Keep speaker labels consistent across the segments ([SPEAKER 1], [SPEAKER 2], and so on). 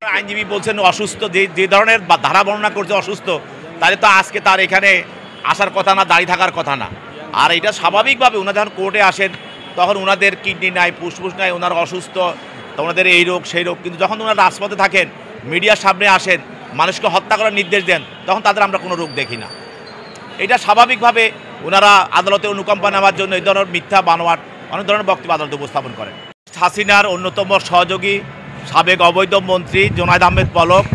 [SPEAKER 1] আইনজীবী বলছেন অসুস্থ, যে ধরনের ধারা বর্ণনা করছে অসুস্থ, তাহলে তো আজকে তার এখানে আসার কথা না, দাঁড়িয়ে থাকার কথা না। আর এটা স্বাভাবিকভাবে ওনারা যখন কোর্টে আসেন তখন ওনাদের কিডনি নাই, ফুসফুস নাই, ওনারা অসুস্থ, ওনাদের এই রোগ সেই রোগ, কিন্তু যখন ওনারা রাজপথে থাকেন, মিডিয়ার সামনে আসেন, মানুষকে হত্যা করার নির্দেশ দেন, তখন তাদের আমরা কোনো রোগ দেখি না। এটা স্বাভাবিকভাবে ওনারা আদালতে অনুকম্পা নেওয়ার জন্য এই ধরনের মিথ্যা বানোয়াট অনেক ধরনের বক্তব্য আদালতে উপস্থাপন করেন। হাসিনার অন্যতম সহযোগী সাবেক অবৈধ মন্ত্রী জুনায়েদ আহমেদ পলক,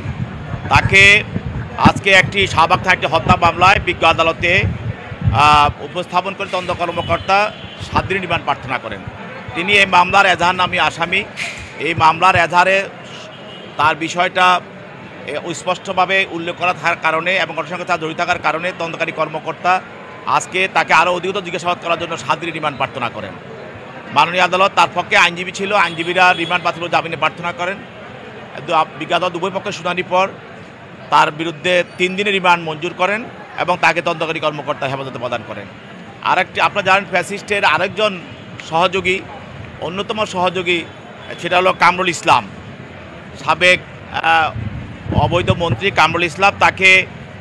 [SPEAKER 1] তাকে আজকে একটি শাহবাগ থানার একটি হত্যা মামলায় বিজ্ঞ আদালতে উপস্থাপন করে তদন্ত কর্মকর্তা 7 দিনের রিমান্ড প্রার্থনা করেন। তিনি এই মামলার এজাহার নামী আসামি। এই মামলার এজাহারে তার বিষয়টা স্পষ্টভাবে উল্লেখ করা থাকার কারণে এবং ঘটনার সঙ্গে তার জড়িত থাকার কারণে তদন্তকারী কর্মকর্তা আজকে তাকে আরও অধিকতর জিজ্ঞাসাবাদ করার জন্য 7 দিনের রিমান্ড প্রার্থনা করেন। মাননীয় আদালত তার পক্ষে আইনজীবী ছিল, আইনজীবীরা রিমান্ড বাতিল জামিনে প্রার্থনা করেন। বিজ্ঞ আদালত উভয় পক্ষের শুনানির পর তার বিরুদ্ধে 3 দিনের রিমান্ড মঞ্জুর করেন এবং তাকে তদন্তকারী কর্মকর্তা হেফাজতে প্রদান করেন। আরেকটি আপনারা জানেন, ফ্যাসিস্টের আরেকজন সহযোগী, অন্যতম সহযোগী, সেটা হলো কামরুল ইসলাম, সাবেক অবৈধ মন্ত্রী কামরুল ইসলাম। তাকে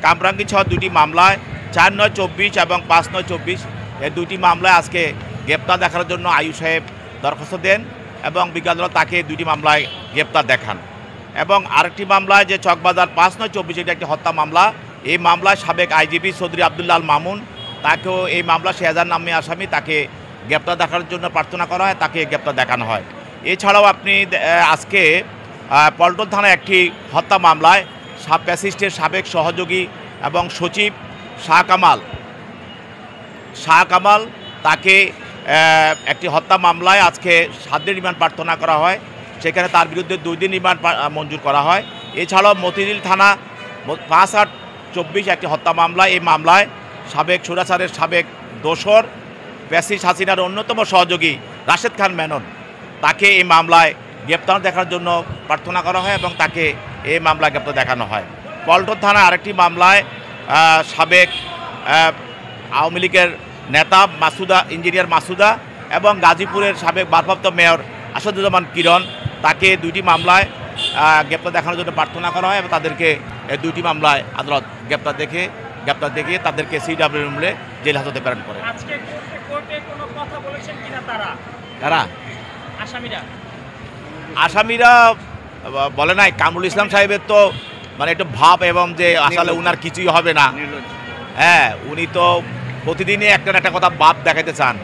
[SPEAKER 1] কামরাঙ্গি সহ 2টি মামলায় 4/9/24 এবং 5/9/24 এই 2টি মামলায় আজকে গ্রেপ্তার দেখানোর জন্য আয়ু সাহেব দরখাস্ত দেন এবং বিজ্ঞ আদালত তাকে 2টি মামলায় গ্রেপ্তার দেখান। এবং আরেকটি মামলায় যে চকবাজার 5/9/24 এটা একটি হত্যা মামলা, এই মামলায় সাবেক আইজিপি চৌধুরী আবদুল্লাহ আল মামুন, তাকেও এই মামলা শেহজাদ নামে আসামি, তাকে গ্রেপ্তার দেখানোর জন্য প্রার্থনা করা হয়, তাকে গ্রেপ্তার দেখানো হয়। এছাড়াও আপনি আজকে পল্টন থানায় একটি হত্যা মামলায় ফ্যাসিস্টের সাবেক সহযোগী এবং সচিব শাহ কামাল, তাকে একটি হত্যা মামলায় আজকে 7 দিন রিমান্ড প্রার্থনা করা হয়। সেখানে তার বিরুদ্ধে 2 দিন রিমান্ড মঞ্জুর করা হয়। এছাড়াও মতিঝিল থানা 5/8/24 একটি হত্যা মামলা, এই মামলায় সাবেক সুরাচারের সাবেক দোসর ফ্যাসিস্ট হাসিনার অন্যতম সহযোগী রাশেদ খান মেনন, তাকে এই মামলায় গ্রেপ্তার দেখার জন্য প্রার্থনা করা হয় এবং তাকে এই মামলায় গ্রেপ্তার দেখানো হয়। পল্টন থানা আরেকটি মামলায় সাবেক আওয়ামী লীগের নেতা ইঞ্জিনিয়ার মাসুদা এবং গাজীপুরের সাবেক ভারপ্রাপ্ত মেয়র আসাদুজ্জামান কিরণ, তাকে 2টি মামলায় গ্রেপ্তার দেখানোর জন্য প্রার্থনা করা হয় এবং তাদেরকে 2টি মামলায় আদালত গ্রেপ্তার দেখিয়ে তাদেরকে CW রুমে জেল হাজতে প্রেরণ করে। তারা আসামিরা বলে নাই, কামরুল ইসলাম সাহেবের তো মানে একটু ভাব এবং যে আসলে উনার কিছুই হবে না। হ্যাঁ, উনি তো প্রতিদিনই একটা না একটা কথা ভাব দেখাতে চান।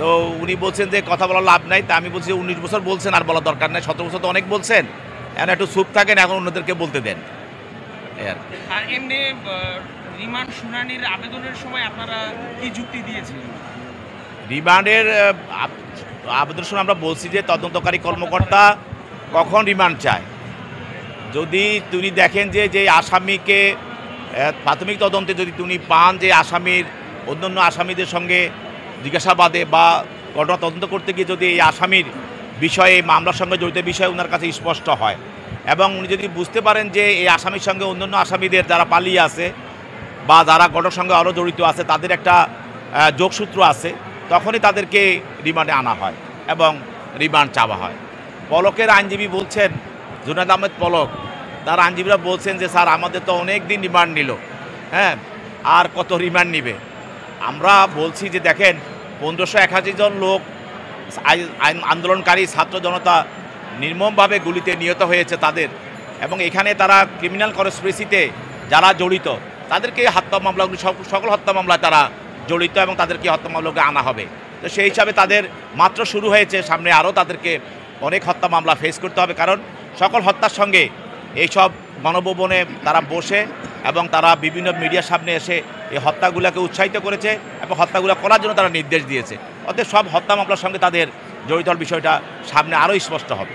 [SPEAKER 1] তো উনি বলছেন যে কথা বলার লাভ নাই, তা আমি বলছি 19 বছর বলছেন, আর বলার দরকার নেই, 17 বছর তো অনেক বলছেন, এখন একটু চুপ থাকেন, এখন অন্যদেরকে বলতে দেন।
[SPEAKER 2] আর এমনি রিমান্ড শুনানির আবেদনের সময় আপনারা কি যুক্তি দিয়েছিলেন?
[SPEAKER 1] রিমান্ডের আবেদনের সময় আমরা বলছি যে তদন্তকারী কর্মকর্তা কখন রিমান্ড চায়, যদি তিনি দেখেন যে আসামিকে প্রাথমিক তদন্তে যদি তিনি পান যে আসামির অন্যান্য আসামিদের সঙ্গে জিজ্ঞাসাবাদে বা ঘটনা তদন্ত করতে গিয়ে যদি এই আসামির বিষয়ে মামলার সঙ্গে জড়িত বিষয় ওনার কাছে স্পষ্ট হয় এবং উনি যদি বুঝতে পারেন যে এই আসামির সঙ্গে অন্যান্য আসামিদের যারা পালিয়ে আছে বা যারা ঘটনার সঙ্গে আরও জড়িত আছে তাদের একটা যোগসূত্র আছে, তখনই তাদেরকে রিমান্ডে আনা হয় এবং রিমান্ড চাওয়া হয়। পলকের আইনজীবী বলছেন, জুনায়েদ আহমেদ পলক, তার আইনজীবীরা বলছেন যে স্যার আমাদের তো অনেক দিন রিমান্ড নিল, হ্যাঁ, আর কত রিমান্ড নিবে। আমরা বলছি যে দেখেন, 1581 জন লোক আন্দোলনকারী ছাত্র জনতা নির্মমভাবে গুলিতে নিহত হয়েছে তাদের, এবং এখানে তারা ক্রিমিনাল কনস্পিরেসিতে যারা জড়িত তাদেরকে হত্যা মামলাগুলি সকল হত্যা মামলায় তারা জড়িত এবং তাদেরকে হত্যা মামলাকে আনা হবে। তো সেই হিসাবে তাদের মাত্র শুরু হয়েছে, সামনে আরও তাদেরকে অনেক হত্যা মামলা ফেস করতে হবে, কারণ সকল হত্যার সঙ্গে এইসব গণভবনে তারা বসে এবং তারা বিভিন্ন মিডিয়ার সামনে এসে এই হত্যাগুলোকে উৎসাহিত করেছে এবং হত্যাগুলো করার জন্য তারা নির্দেশ দিয়েছে। অতএব সব হত্যা মামলার সঙ্গে তাদের জড়িত হওয়ার বিষয়টা সামনে আরও স্পষ্ট হবে।